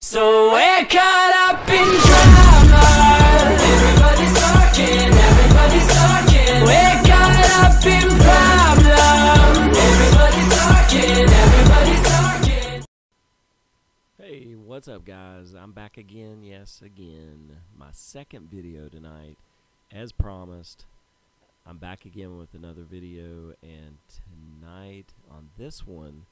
So we're caught up in drama. Everybody's talking, everybody's talking. We're caught up in problem. Everybody's talking, everybody's talking. Hey, what's up guys? I'm back again, yes again. My second video tonight. As promised, I'm back again with another video, and tonight on this one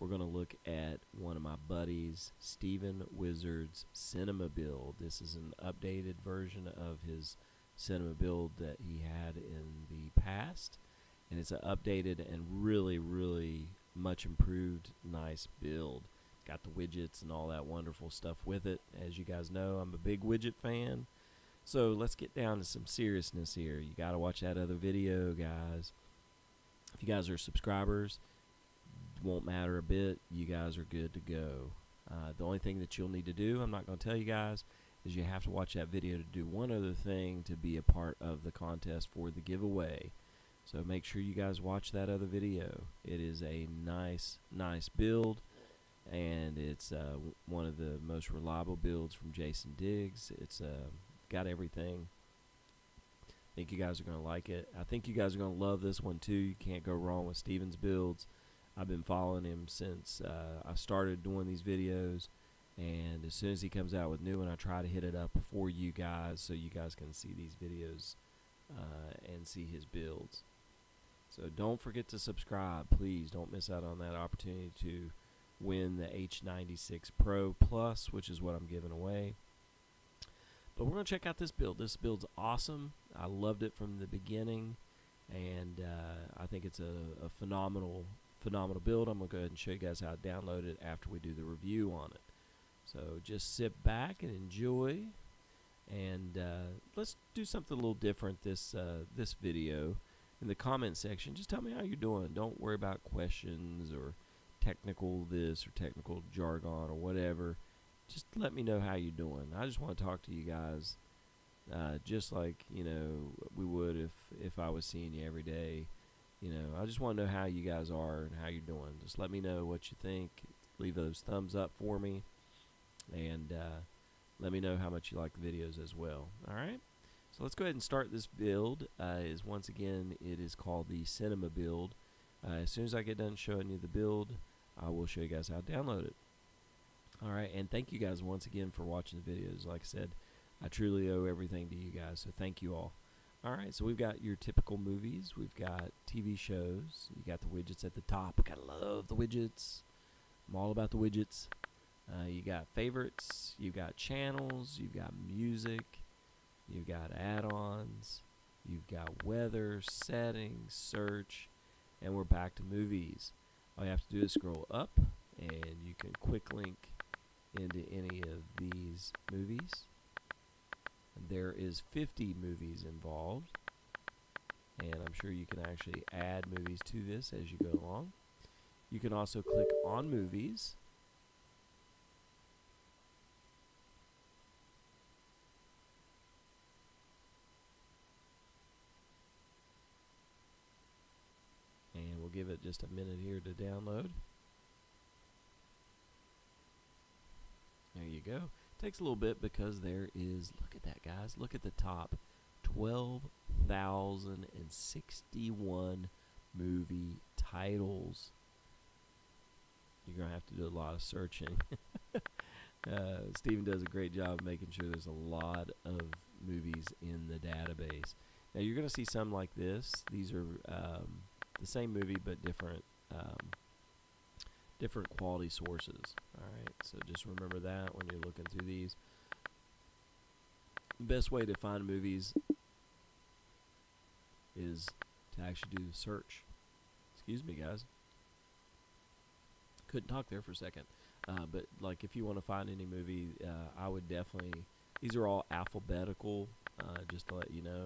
we're going to look at one of my buddies, Steven Wizard's cinema build. This is an updated version of his cinema build that he had in the past, and it's an updated and really much improved nice build. Got the widgets and all that wonderful stuff with it. As you guys know, I'm a big widget fan. So let's get down to some seriousness here. You got to watch that other video, guys. If you guys are subscribers, won't matter a bit. You guys are good to go. The only thing that you'll need to do, I'm not going to tell you guys, is you have to watch that video to do one other thing to be a part of the contest for the giveaway. So make sure you guys watch that other video. It is a nice build, and it's one of the most reliable builds from Jason Diggs. It's got everything. I think you guys are going to like it. I think you guys are going to love this one too. You can't go wrong with Steven's builds. I've been following him since I started doing these videos, and as soon as he comes out with new one, I try to hit it up for you guys so you guys can see these videos and see his builds. So don't forget to subscribe, please. Don't miss out on that opportunity to win the H96 Pro Plus, which is what I'm giving away. But we're going to check out this build. This build's awesome. I loved it from the beginning, and I think it's a phenomenal build. I'm going to go ahead and show you guys how to download it after we do the review on it. So just sit back and enjoy, and let's do something a little different this video. In the comment section, just tell me how you're doing. Don't worry about questions or technical this or technical jargon or whatever. Just let me know how you're doing. I just want to talk to you guys just like, you know, we would if I was seeing you every day. You know, I just want to know how you guys are and how you're doing. Just let me know what you think. Leave those thumbs up for me, and let me know how much you like the videos as well. Alright, so let's go ahead and start this build. Once again, it is called the cinema build. As soon as I get done showing you the build, I will show you guys how to download it. Alright, and thank you guys once again for watching the videos. Like I said, I truly owe everything to you guys, so thank you all. Alright, so we've got your typical movies. We've got TV shows. You got the widgets at the top. Gotta love the widgets. I'm all about the widgets. You got favorites. You've got channels. You've got music. You've got add-ons. You've got weather, settings, search, and we're back to movies. All you have to do is scroll up, and you can quick link into any of these movies. There is 50 movies involved, and I'm sure you can actually add movies to this as you go along. You can also click on movies, and we'll give it just a minute here to download. There you go. Takes a little bit because there is, look at that guys, look at the top, 12,061 movie titles. You're going to have to do a lot of searching. Steven does a great job of making sure there's a lot of movies in the database. Now you're going to see some like this. These are the same movie but different quality sources. Alright, so just remember that when you're looking through these. The best way to find movies is to actually do the search. Excuse me guys, couldn't talk there for a second. But like if you want to find any movie, I would definitely, these are all alphabetical, just to let you know,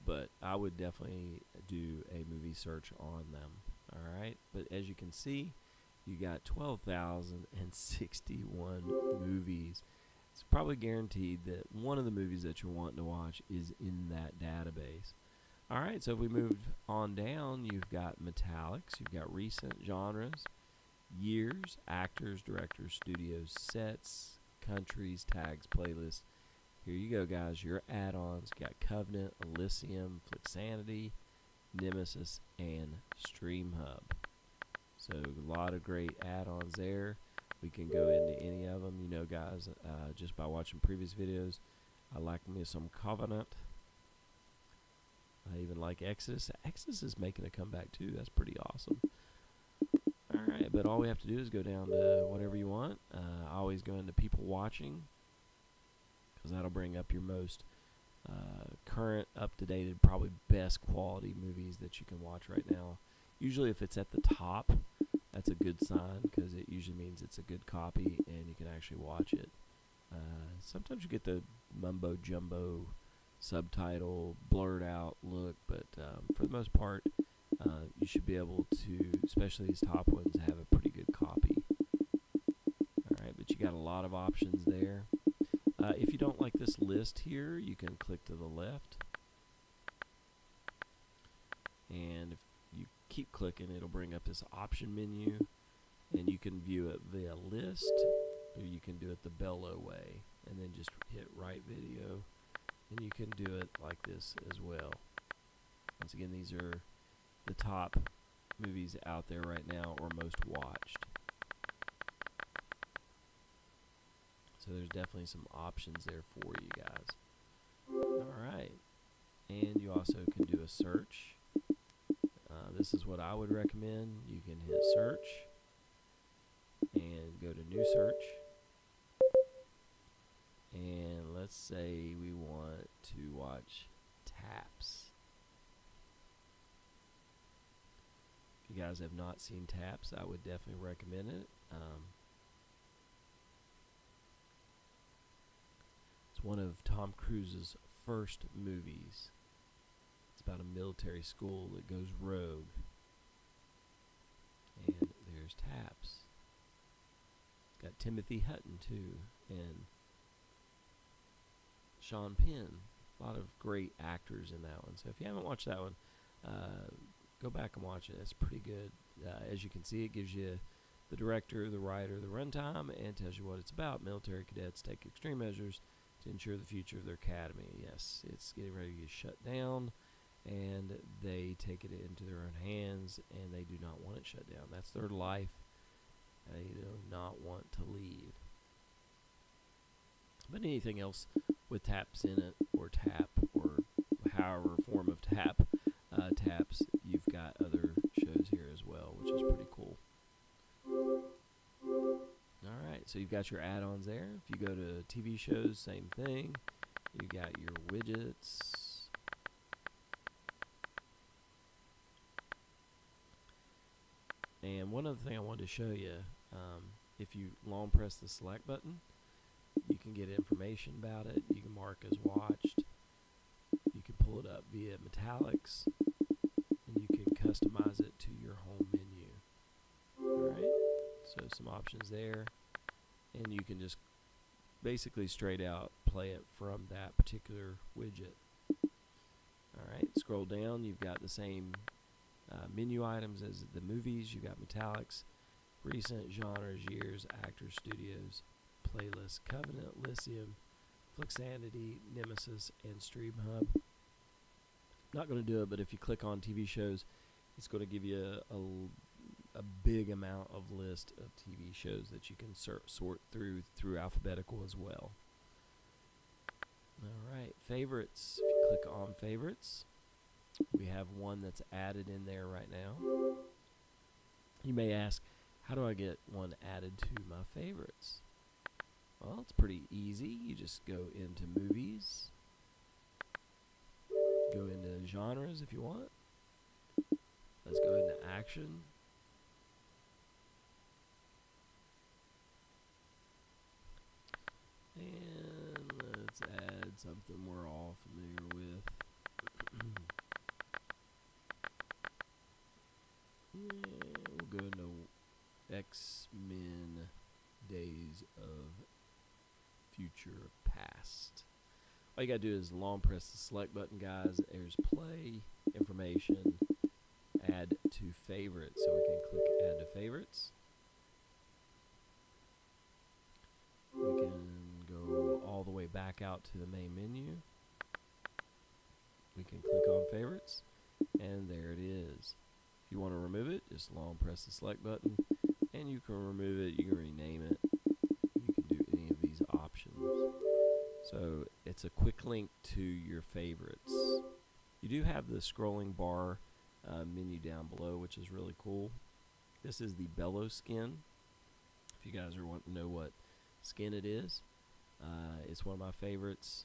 but I would definitely do a movie search on them. Alright, but as you can see, you got 12,061 movies. It's probably guaranteed that one of the movies that you're wanting to watch is in that database. Alright, so if we move on down, you've got metallics, you've got recent genres, years, actors, directors, studios, sets, countries, tags, playlists. Here you go, guys. Your add-ons. You got Covenant, Elysium, Flixanity, Nemesis, and Stream Hub. So a lot of great add-ons there. We can go into any of them. You know, guys, just by watching previous videos, I like me some Covenant. I even like Exodus. Exodus is making a comeback too. That's pretty awesome. Alright, but all we have to do is go down to whatever you want. I always go into people watching, because that'll bring up your most current, up-to-date, probably best quality movies that you can watch right now. Usually if it's at the top, that's a good sign, because it usually means it's a good copy and you can actually watch it. Sometimes you get the mumbo-jumbo subtitle, blurred out look, but for the most part, you should be able to, especially these top ones, have a pretty good copy. Alright, but you got a lot of options there. If you don't like this list here, you can click to the left, and if you keep clicking, it'll bring up this option menu, and you can view it via list, or you can do it the Bello way, and then just hit right video, and you can do it like this as well. Once again, these are the top movies out there right now, or most watched. So there's definitely some options there for you guys. Alright, and you also can do a search. This is what I would recommend. You can hit search and go to new search, and let's say we want to watch Taps. If you guys have not seen Taps, I would definitely recommend it. It's one of Tom Cruise's first movies. It's about a military school that goes rogue. And there's Taps. It's got Timothy Hutton too, and Sean Penn. A lot of great actors in that one. So if you haven't watched that one, go back and watch it. It's pretty good. As you can see, it gives you the director, the writer, the runtime, and tells you what it's about. Military cadets take extreme measures to ensure the future of their academy. Yes, it's getting ready to get shut down, and they take it into their own hands, and they do not want it shut down. That's their life. They do not want to leave. But anything else with taps in it, or tap, or however form of taps, you've got other shows here as well, which is pretty cool. Alright, so you've got your add-ons there. If you go to TV shows, same thing. You got your widgets. And one other thing I wanted to show you, if you long press the select button, you can get information about it. You can mark as watched. You can pull it up via metallics, and you can customize it to your home menu. Alright, so some options there, and you can just basically straight out play it from that particular widget. Alright, scroll down, you've got the same menu items as the movies. You've got metallics, recent, genres, years, actors, studios, playlist, Covenant, Elysium, Flixanity, Nemesis, and Stream Hub. Not going to do it, but if you click on TV shows, it's going to give you a big amount of list of TV shows that you can sort through alphabetical as well. Alright, favorites. If you click on favorites, we have one that's added in there right now. You may ask, how do I get one added to my favorites? Well, it's pretty easy. You just go into movies, go into genres if you want. Let's go into action. And let's add something we're all familiar with. We'll go into X-Men Days of Future Past. All you gotta do is long press the select button, guys. There's play, information, add to favorites. So we can click add to favorites. back out to the main menu. We can click on favorites, and there it is. If you want to remove it, just long press the select button, and you can remove it, you can rename it, you can do any of these options. So it's a quick link to your favorites. You do have the scrolling bar menu down below, which is really cool. This is the Bellow skin. If you guys are wanting to know what skin it is, it's one of my favorites.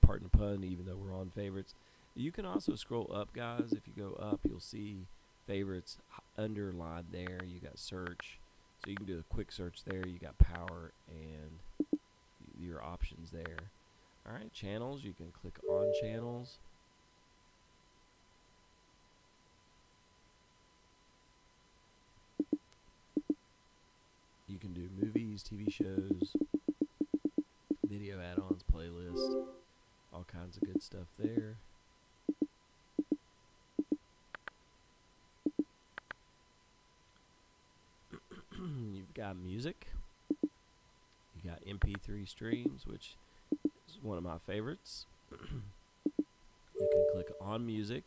Pardon the pun, even though we're on favorites. You can also scroll up, guys. If you go up, you'll see favorites underlined there. You got search, so you can do a quick search there. You got power and your options there. Alright, channels. You can click on channels. You can do movies, TV shows, video add-ons, playlist, all kinds of good stuff there. You've got music. You got MP3 streams, which is one of my favorites. You can click on music,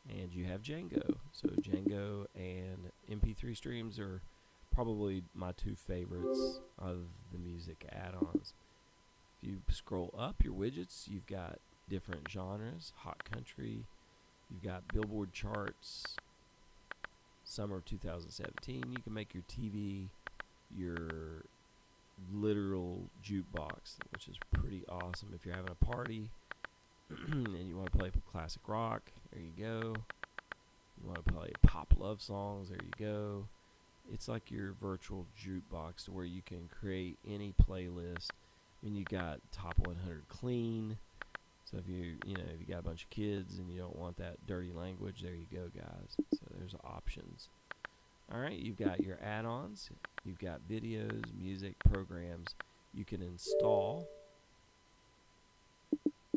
and you have Django. So Django and MP3 streams are probably my two favorites of the music add-ons. If you scroll up your widgets, you've got different genres, hot country, you've got Billboard charts, summer 2017. You can make your TV your literal jukebox, which is pretty awesome. If you're having a party and you want to play classic rock, there you go. You want to play pop love songs, there you go. It's like your virtual jukebox where you can create any playlist. I mean, you got top 100 clean. So if you got a bunch of kids and you don't want that dirty language, there you go, guys. So there's options. All right, you've got your add-ons. You've got videos, music, programs you can install.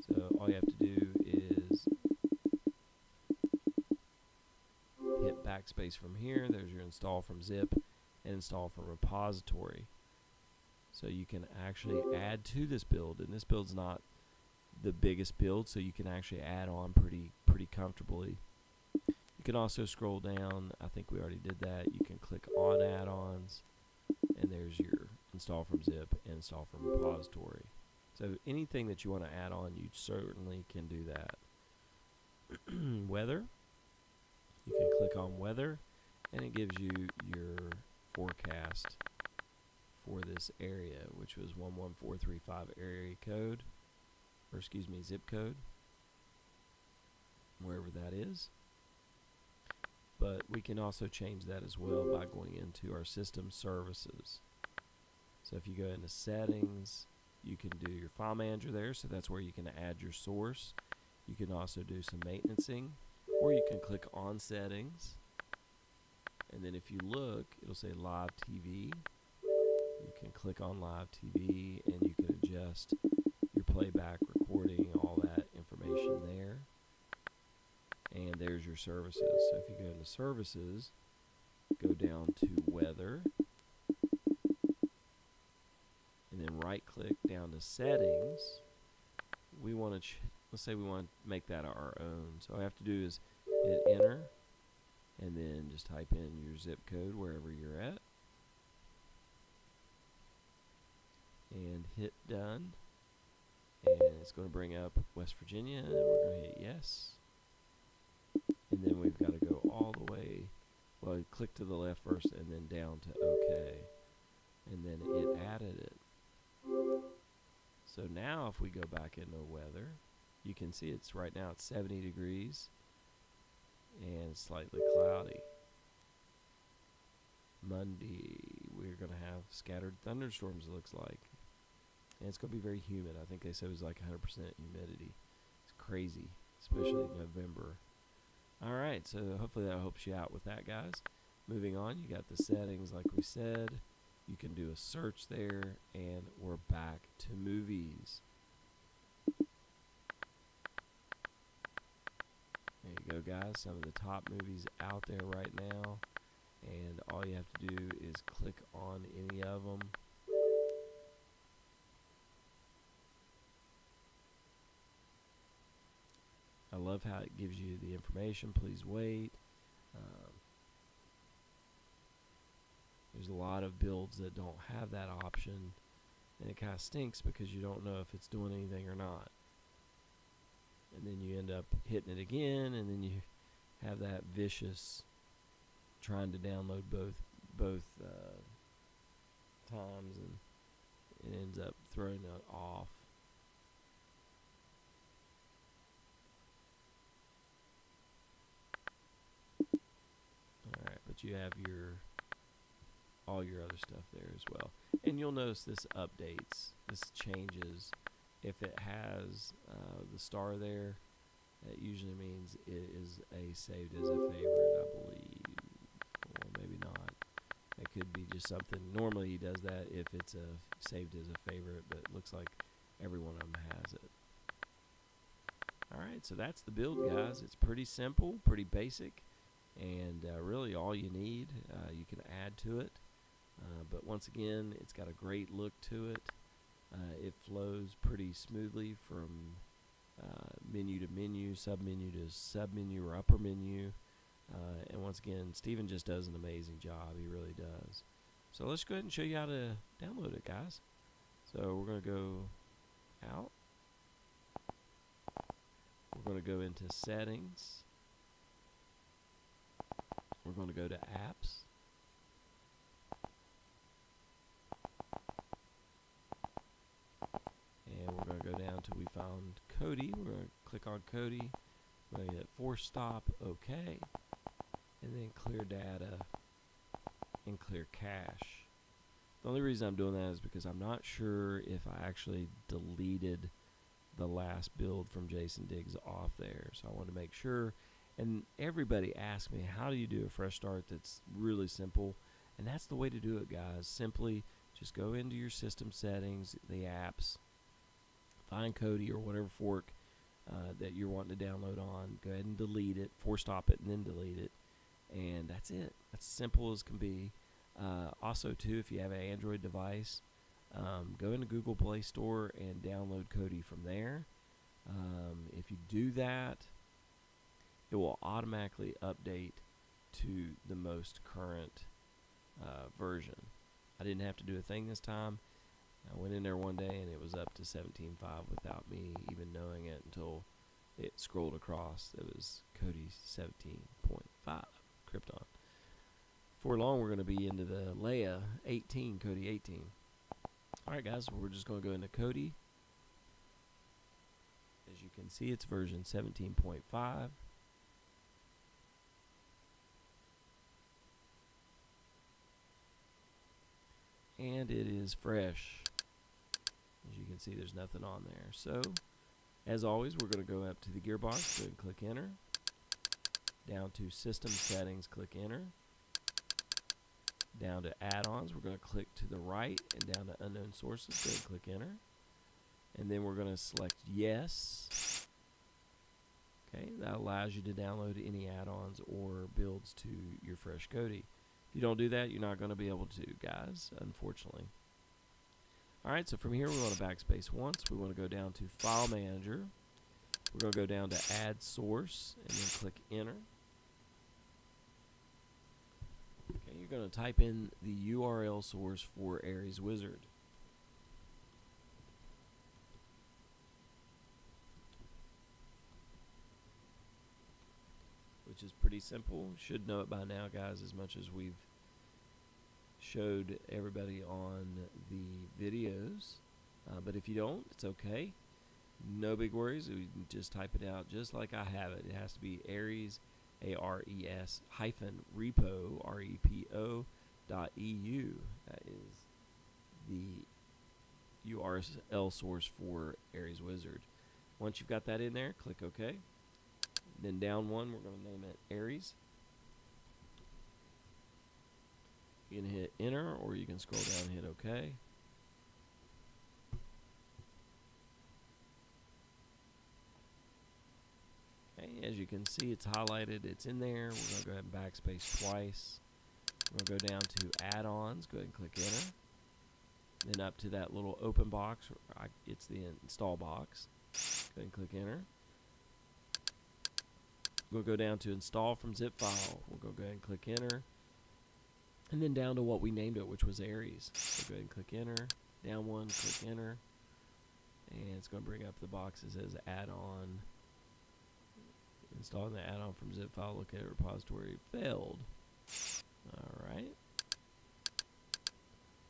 So all you have to do is hit backspace from here. There's your install from zip and install from repository. So you can actually add to this build, and this build's not the biggest build, so you can actually add on pretty comfortably. You can also scroll down. I think we already did that. You can click on add-ons, and there's your install from zip and install from repository. So anything that you want to add on, you certainly can do that. Weather. You can click on weather, and it gives you your forecast for this area, which was 11435 area code, or excuse me, zip code, wherever that is. But we can also change that as well by going into our system services. So if you go into settings, you can do your file manager there, so that's where you can add your source. You can also do some maintenancing, or you can click on settings, and then if you look, it'll say live TV. You can click on live TV, and you can adjust your playback, recording, all that information there. And there's your services. So if you go into services, go down to weather, and then right click down to settings. We want to let's say we want to make that our own. So all I have to do is hit enter, and then just type in your zip code wherever you're at, and hit done, and it's going to bring up West Virginia, and we're going to hit yes. And then we've got to go all the way, well, click to the left first and then down to OK. And then it added it. So now if we go back into weather, you can see it's right now it's 70 degrees and slightly cloudy. Monday, we're going to have scattered thunderstorms, it looks like. And it's going to be very humid. I think they said it was like 100% humidity. It's crazy, especially in November. Alright, so hopefully that helps you out with that, guys. Moving on, you got the settings like we said. You can do a search there, and we're back to movies. There you go, guys. Some of the top movies out there right now. And all you have to do is click on any of them, how it gives you the information. Please wait. There's a lot of builds that don't have that option, and it kind of stinks because you don't know if it's doing anything or not. And then you end up hitting it again, and then you have that vicious trying to download both times, and it ends up throwing it off. Alright, but you have all your other stuff there as well. And you'll notice this updates, this changes. If it has the star there, that usually means it is saved as a favorite, I believe. Or maybe not. It could be just something. Normally he does that if it's saved as a favorite, but it looks like every one of them has it. Alright, so that's the build, guys. It's pretty simple, pretty basic, and really all you need. You can add to it. But once again, it's got a great look to it. It flows pretty smoothly from menu to menu, submenu to submenu or upper menu. And once again, Steven just does an amazing job. He really does. So let's go ahead and show you how to download it, guys. So we're going to go out. We're going to go into settings. We're going to go to apps. And we're going to go down till we found Kodi. We're going to click on Kodi. We're going to hit force stop, OK, and then clear data and clear cache. The only reason I'm doing that is because I'm not sure if I actually deleted the last build from Jason Diggs off there. So I want to make sure. And everybody asks me, how do you do a fresh start that's really simple? And that's the way to do it, guys. Simply just go into your system settings, the apps, find Kodi or whatever fork that you're wanting to download on. Go ahead and delete it, force stop it, and then delete it. And that's it. That's simple as can be. Also, too, if you have an Android device, go into Google Play Store and download Kodi from there. If you do that, it will automatically update to the most current version. I didn't have to do a thing this time. I went in there one day and it was up to 17.5 without me even knowing it until it scrolled across. It was Kodi 17.5 Krypton. Before long, we're going to be into the Leia 18, Kodi 18. Alright, guys, we're just going to go into Kodi. As you can see, it's version 17.5. And it is fresh. As you can see, there's nothing on there. So, as always, we're going to go up to the gearbox, go and click enter. Down to system settings, click enter. Down to add-ons, we're going to click to the right, and down to unknown sources, go and click enter. And then we're going to select yes. Okay, that allows you to download any add-ons or builds to your fresh Kodi. If you don't do that, you're not going to be able to, guys, unfortunately. Alright, so from here we're going to backspace once. We want to go down to File Manager. We're going to go down to Add Source and then click Enter. Okay, you're going to type in the URL source for Aries Wizard. Which is pretty simple. Should know it by now, guys, as much as we've showed everybody on the videos. But if you don't, it's okay. No big worries. We can just type it out just like I have it. It has to be Aries, A-R-E-S hyphen repo, R-E-P-O .eu. That is the URL source for Aries Wizard. Once you've got that in there, click OK. Then down one, we're going to name it Aries. You can hit enter, or you can scroll down and hit OK. Okay, as you can see, it's highlighted. It's in there. We're going to go ahead and backspace twice. We're going to go down to add-ons. Go ahead and click enter. Then up to that little open box. It's the install box. Go ahead and click enter. we'll go down to install from zip file. We'll go ahead and click enter. And then down to what we named it, which was Aries. So go ahead and click enter. Down one, click enter. And it's going to bring up the box that says add-on. Installing the add-on from zip file, look at repository, failed. Alright.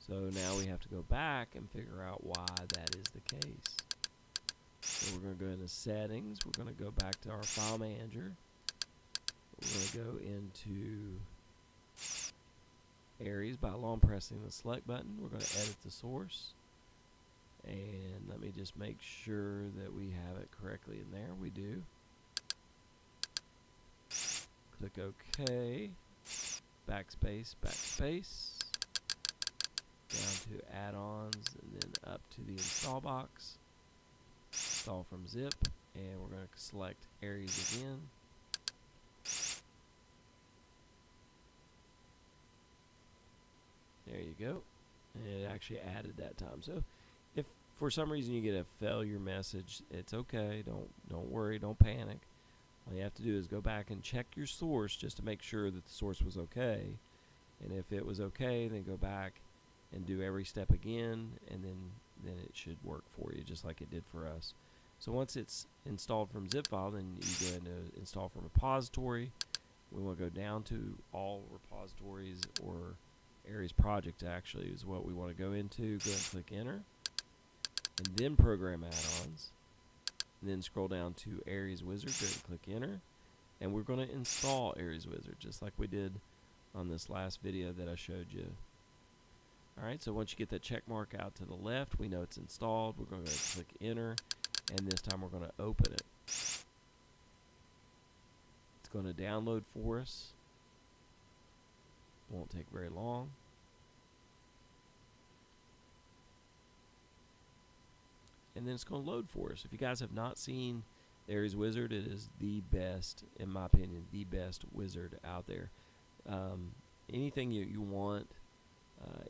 So now we have to go back and figure out why that is the case. So we're going to go into settings. We're going to go back to our file manager. We're going to go into Aries by long pressing the select button. We're going to edit the source. And let me just make sure that we have it correctly in there. We do. Click OK. Backspace, backspace. Down to add-ons and then up to the install box. Install from zip. And we're going to select Aries again. There you go. And it actually added that time. So if for some reason you get a failure message, it's okay. Don't worry. Don't panic. All you have to do is go back and check your source just to make sure that the source was okay. And if it was okay, then go back and do every step again, and then it should work for you just like it did for us. So once it's installed from zip file, then you go into install from repository. We want to go down to all repositories, or Aries project actually is what we want to go into. Go ahead and click enter, and then program add-ons, and then scroll down to Aries Wizard. Go ahead and click enter, and we're going to install Aries Wizard just like we did on this last video that I showed you. Alright, so once you get that check mark out to the left, we know it's installed. We're going to click enter, and this time we're going to open it. It's going to download for us. Won't take very long. And then it's going to load for us. If you guys have not seen Aries Wizard, it is the best, in my opinion, the best wizard out there. Anything you want,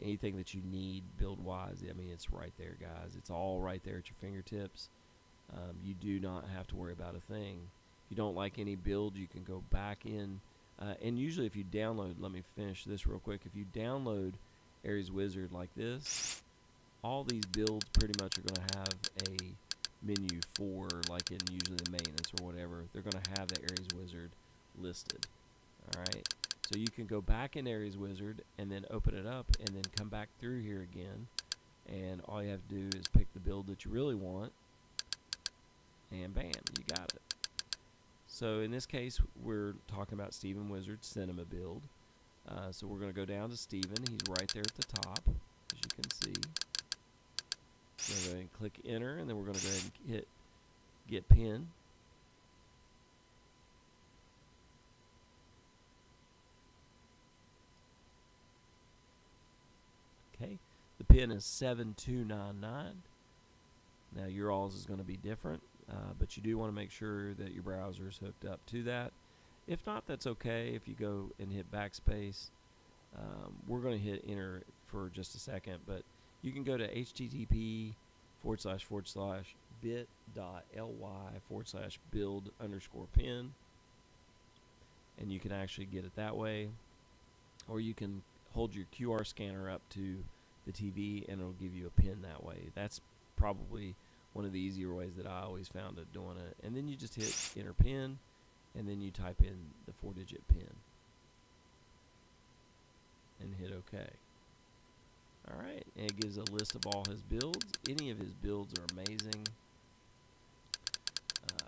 anything that you need build-wise, I mean, it's right there, guys. It's all right there at your fingertips. You do not have to worry about a thing. If you don't like any build, you can go back in. And usually if you download, let me finish this real quick. If you download Aries Wizard like this, all these builds pretty much are going to have a menu for, like in usually the maintenance or whatever, they're going to have the Aries Wizard listed. Alright, so you can go back in Aries Wizard and then open it up and then come back through here again, and all you have to do is pick the build that you really want, and bam, you got it. So in this case, we're talking about Steven Wizard's Cinema build. So we're going to go down to Steven. He's right there at the top, as you can see. We're going to go ahead and click enter, and then we're going to go ahead and hit get pin. Okay, the pin is 7299. Now your all's is going to be different, but you do want to make sure that your browser is hooked up to that. If not, that's okay. If you go and hit backspace, we're going to hit enter for just a second, but you can go to http://bit.ly/build_pin, and you can actually get it that way, or you can hold your QR scanner up to the TV and it'll give you a pin that way. That's probably one of the easier ways that I always found of doing it. And then you just hit enter pin, and then you type in the 4-digit pin and hit OK. Alright, and it gives a list of all his builds. Any of his builds are amazing.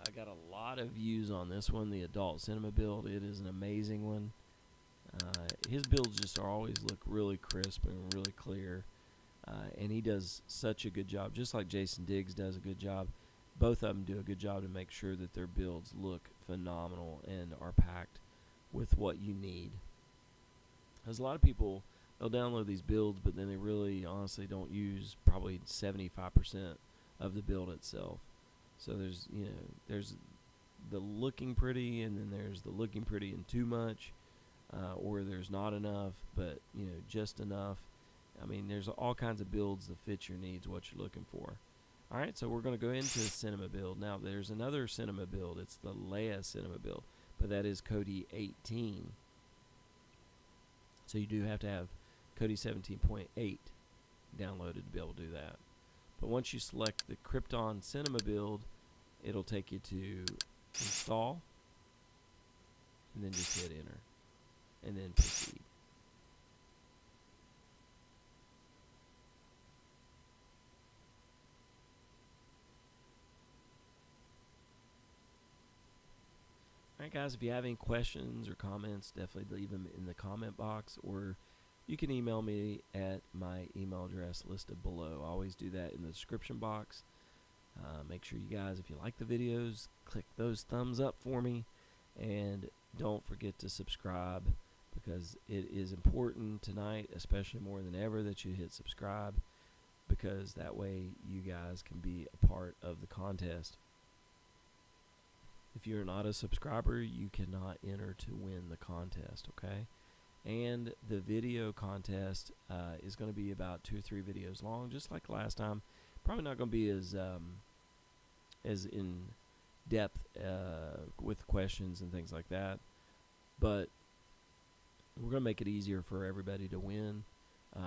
I got a lot of views on this one, the Adult Cinema build. It is an amazing one. His builds just always look really crisp and really clear. And he does such a good job, just like Jason Diggs does a good job. Both of them do a good job to make sure that their builds look phenomenal and are packed with what you need. There's a lot of people, they'll download these builds, but then they really honestly don't use probably 75% of the build itself. So there's, you know, there's the looking pretty, and then there's the looking pretty and too much, or there's not enough, but you know, just enough. I mean, there's all kinds of builds that fit your needs, what you're looking for. Alright, so we're going to go into the Cinema build. Now, there's another Cinema build. It's the Leia Cinema build. but that is Kodi 18. So you do have to have Kodi 17.5 downloaded to be able to do that. But once you select the Krypton Cinema build, it'll take you to install, and then just hit enter, and then proceed. Alright guys, if you have any questions or comments, definitely leave them in the comment box, or you can email me at my email address listed below. I always do that in the description box. Make sure you guys, if you like the videos, click those thumbs up for me, and don't forget to subscribe, because it is important tonight, especially more than ever, that you hit subscribe, because that way you guys can be a part of the contest. If you're not a subscriber, you cannot enter to win the contest, okay? And the video contest is going to be about 2 or 3 videos long, just like last time. Probably not going to be as in depth with questions and things like that, but we're going to make it easier for everybody to win.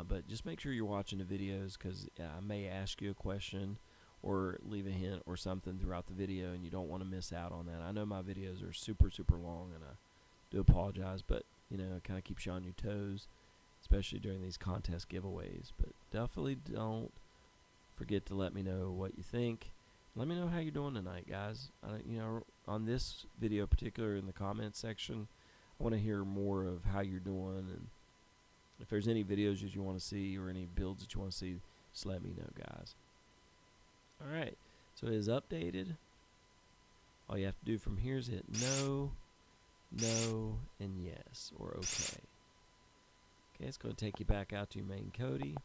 But just make sure you're watching the videos, because I may ask you a question or leave a hint or something throughout the video, and you don't want to miss out on that. I know my videos are super long, and I do apologize, but you know, it kind of keeps you on your toes, especially during these contest giveaways. But definitely don't forget to let me know what you think. Let me know how you're doing tonight, guys. You know, on this video particular, in the comments section, I want to hear more of how you're doing, and if there's any videos that you want to see or any builds that you want to see, just let me know, guys. Alright, so it is updated. All you have to do from here is hit no, no, and yes, or okay. Okay, it's going to take you back out to your main Kodi.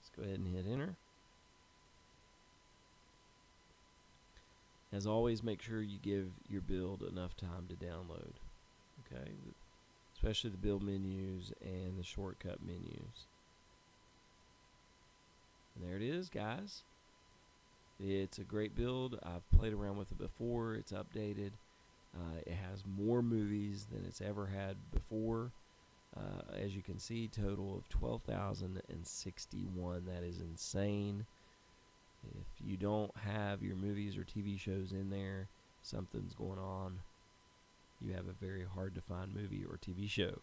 Let's go ahead and hit enter. As always, make sure you give your build enough time to download. Okay, especially the build menus and the shortcut menus. And there it is, guys. It's a great build. I've played around with it before. It's updated. It has more movies than it's ever had before. As you can see, total of 12,061. That is insane. If you don't have your movies or TV shows in there, something's going on. You have a very hard to find movie or TV show.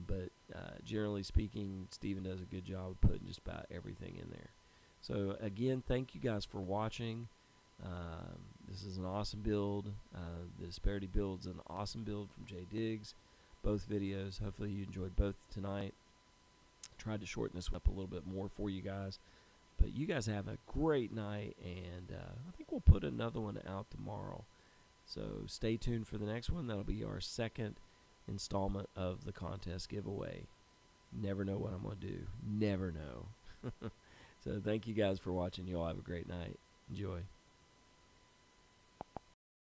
But generally speaking, Steven does a good job of putting just about everything in there. So again, thank you guys for watching. This is an awesome build. The Disparity build's an awesome build from J Diggs. Both videos. Hopefully you enjoyed both tonight. Tried to shorten this up a little bit more for you guys. But you guys have a great night, and I think we'll put another one out tomorrow. So stay tuned for the next one. That'll be our second installment of the contest giveaway. Never know what I'm going to do. Never know. So thank you guys for watching. You all have a great night. Enjoy.